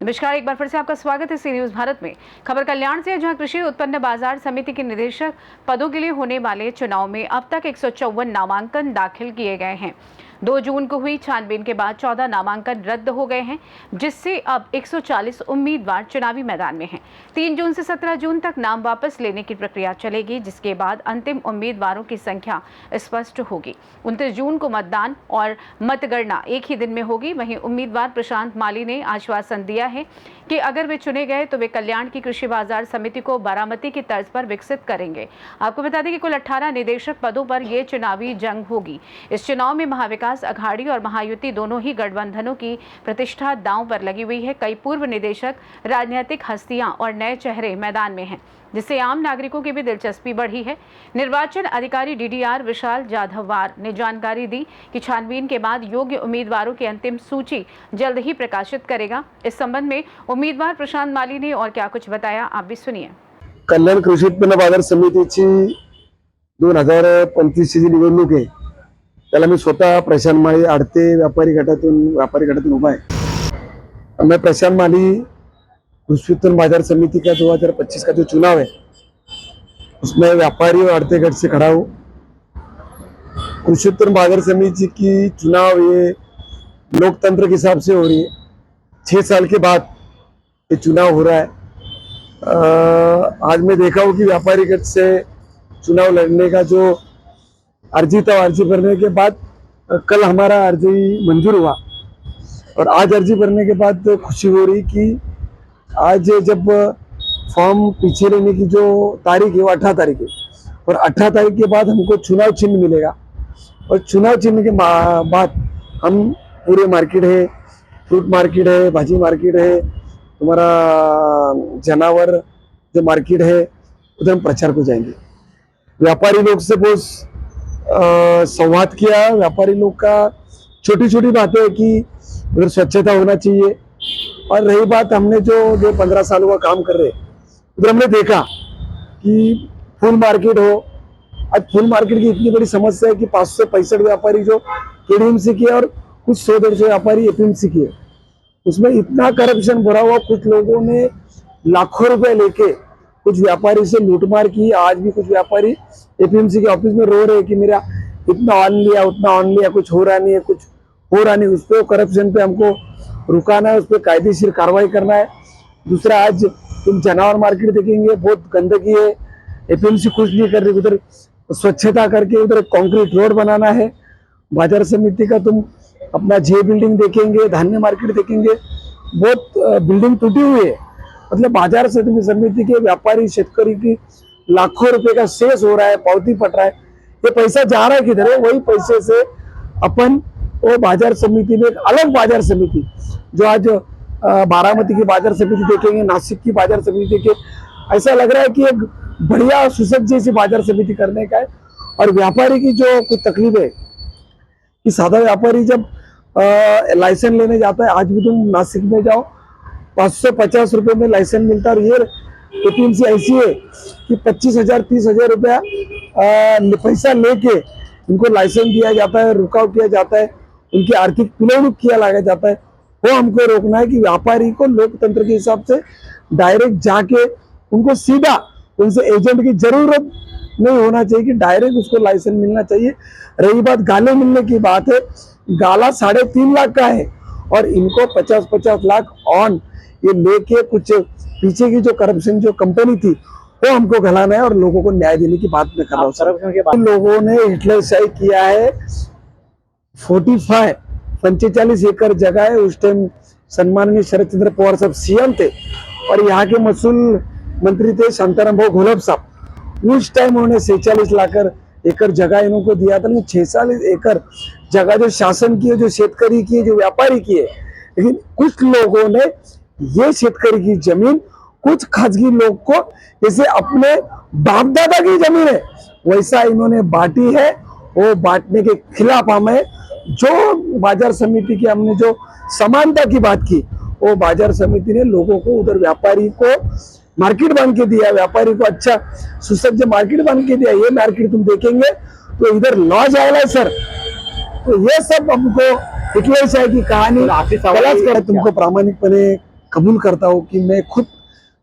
नमस्कार, एक बार फिर से आपका स्वागत है सी न्यूज भारत में। खबर कल्याण से, जहां कृषि उत्पन्न बाजार समिति के निदेशक पदों के लिए होने वाले चुनाव में अब तक 154 नामांकन दाखिल किए गए हैं। 2 जून को हुई छानबीन के बाद 14 नामांकन रद्द हो गए हैं, जिससे अब 140 उम्मीदवार चुनावी मैदान में हैं। 3 जून से 17 जून तक नाम वापस लेने की प्रक्रिया चलेगी, जिसके बाद अंतिम उम्मीदवारों की संख्या स्पष्ट होगी। 29 जून को मतदान और मतगणना एक ही दिन में होगी। वहीं उम्मीदवार प्रशांत माली ने आश्वासन दिया है कि अगर वे चुने गए तो वे कल्याण की कृषि बाजार समिति को बारामती की तर्ज पर विकसित करेंगे। आपको बता दें कि कुल 18 निदेशक पदों पर यह चुनावी जंग होगी। इस चुनाव में महाविकास अघाड़ी और महायुति दोनों ही गठबंधनों की प्रतिष्ठा दांव पर लगी हुई है। कई पूर्व निदेशक, राजनीतिक हस्तियां और नए चेहरे मैदान में हैं, जिससे आम नागरिकों की भी दिलचस्पी बढ़ी है। निर्वाचन अधिकारी DDR विशाल जाधववार ने जानकारी दी कि छानबीन के बाद योग्य उम्मीदवारों की अंतिम सूची जल्द ही प्रकाशित करेगा। इस संबंध में उम्मीदवार प्रशांत माली ने और क्या कुछ बताया, आप भी सुनिए। कल्याण कृषी उत्पन्न बाजार समितीची 2025 ची निवडणूक आहे, त्याला मी स्वतः प्रशांत माली आडते व्यापारी गटातून उभा है। मैं प्रशांत माली कृषि उत्पन्न बाजार समिति का 2025 का जो चुनाव है उसमें व्यापारी और आड़ते गट से खड़ा हूँ। कृषि उत्पन्न बाजार समिति की चुनाव ये लोकतंत्र के हिसाब से हो रही है। 6 साल के बाद ये चुनाव हो रहा है। आज मैं देखा हूँ कि व्यापारी गट से चुनाव लड़ने का जो अर्जी था, अर्जी भरने के बाद कल हमारा अर्जी मंजूर हुआ और आज अर्जी भरने के बाद खुशी हो रही कि आज जब फॉर्म पीछे लेने की जो तारीख है वो 18 तारीख है और 18 तारीख के बाद हमको चुनाव चिन्ह मिलेगा और चुनाव चिन्ह के बाद हम पूरे मार्केट है, फ्रूट मार्केट है, भाजी मार्केट है, तुम्हारा जानवर जो मार्केट है, उधर हम प्रचार को जाएंगे। व्यापारी लोग से बहुत संवाद किया। व्यापारी लोग का छोटी छोटी बातें है कि उधर स्वच्छता होना चाहिए और रही बात हमने जो 15 सालों का काम कर रहे उधर हमने देखा कि फूल मार्केट हो। आज फूल मार्केट की इतनी बड़ी समस्या है कि 565 व्यापारी जो KDMC की है और कुछ 100-150 व्यापारी APMC की है, उसमें इतना करप्शन भरा हुआ। कुछ लोगों ने लाखों रुपए लेके कुछ व्यापारी से लूटमार की। आज भी कुछ व्यापारी APMC के ऑफिस में रो रहे कि मेरा इतना ऑन लिया, उतना ऑन लिया, कुछ हो रहा नहीं है, कुछ हो रहा नहीं। उस पर करप्शन पे हमको रुकाना है, उस पर कायदेशीर कार्रवाई करना है। दूसरा, आज तुम जानवर मार्केट देखेंगे, बहुत गंदगी है, APMC कुछ नहीं कर रही। उधर स्वच्छता करके उधर कंक्रीट रोड बनाना है। बाजार समिति का तुम अपना J बिल्डिंग देखेंगे, धान्य मार्केट देखेंगे, बहुत बिल्डिंग टूटी हुई है। मतलब बाजार समिति के व्यापारी शेतकरी की लाखों रुपए का शेष हो रहा है, पावती पट रहा है। ये पैसा जा रहा है किधर है? वही पैसे से अपन वो बाजार समिति में एक अलग बाजार समिति, जो आज बारामती की बाजार समिति देखेंगे, नासिक की बाजार समिति देखे, ऐसा लग रहा है कि एक बढ़िया सुसज्ज जैसी बाजार समिति करने का है। और व्यापारी की जो कुछ तकलीफ है कि सादा व्यापारी जब लाइसेंस लेने जाता है, आज भी तुम नासिक में जाओ 550 रुपए में लाइसेंस मिलता है और ये APMC ऐसी है कि 25,000 30,000 रुपया पैसा लेके इनको लाइसेंस दिया जाता है, रुकाव किया जाता है, उनकी आर्थिक पिलवणूक किया लगा जाता है। वो हमको रोकना है कि व्यापारी को लोकतंत्र के हिसाब से डायरेक्ट जाके उनको सीधा, उनसे एजेंट की जरूरत नहीं होना चाहिए कि डायरेक्ट उसको लाइसेंस मिलना चाहिए। रही बात गाले मिलने की बात है, गाला 3.5 लाख का है और इनको 50-50 लाख ऑन ये लेके कुछ पीछे की जो करप्शन जो कंपनी थी वो हमको गलाना है और लोगों को न्याय देने की बात मैं कर रहा हूँ। लोगों ने हिटलरशाही किया है। 45 एकड़ जगह है। उस टाइम सम्माननीय शरद चंद्र पवार साहब CM थे और यहाँ के महसूल मंत्री थे शांताराम भाऊ घोलप साहब। उस टाइम उन्होंने 46 लाख एकड़ जगह इनको दिया था। 46 एकड़ जगह जो शासन की है, जो शेतकरी की है, जो व्यापारी की है, लेकिन कुछ लोगों ने ये शेतकरी की जमीन कुछ खासगी लोग को जैसे अपने बाप दादा की जमीन है वैसा इन्होंने बांटी है। वो बांटने के खिलाफ हमें जो बाजार समिति की हमने जो समानता की बात की, वो बाजार समिति ने लोगों को उधर व्यापारी को मार्केट बन के दिया, व्यापारी को अच्छा सुसज्ज मार्केट बन के दिया। ये मार्केट तुम देखेंगे तो इधर लॉज आएगा सर। तो ये सब हमको हिटलरशाही की कहानी तुमको प्रामाणिकपणे कबूल करता हूँ कि मैं खुद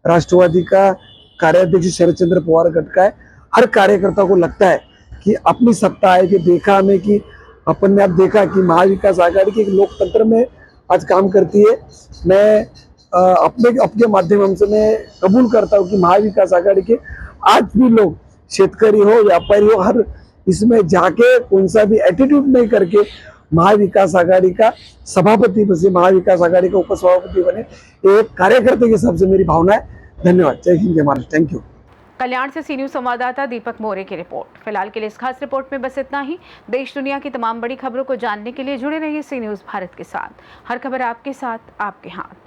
राष्ट्रवादी का कार्याध्यक्ष शरद चंद्र पवार गट का है। हर कार्यकर्ता को लगता है कि अपनी सत्ता है, कि देखा हमें कि अपन ने अब देखा कि महाविकास आघाड़ी के लोकतंत्र में आज काम करती है। मैं अपने माध्यम से मैं कबूल करता हूँ कि महाविकास आघाड़ी के आज भी लोग, शेतकरी हो, व्यापारी हो, हर इसमें जाके कौन सा भी एटीट्यूड नहीं करके महाविकास आघाड़ी का सभापति बने, महाविकास आघाड़ी का उपसभापति बने। एक कार्यकर्ता के हिसाब से मेरी भावना है। धन्यवाद। जय हिंद, जय महाराष्ट्र। Thank you. कल्याण से सी न्यूज संवाददाता दीपक मोरे की रिपोर्ट। फिलहाल के लिए इस खास रिपोर्ट में बस इतना ही। देश दुनिया की तमाम बड़ी खबरों को जानने के लिए जुड़े रहिए सी न्यूज भारत के साथ। हर खबर आपके साथ, आपके हाथ।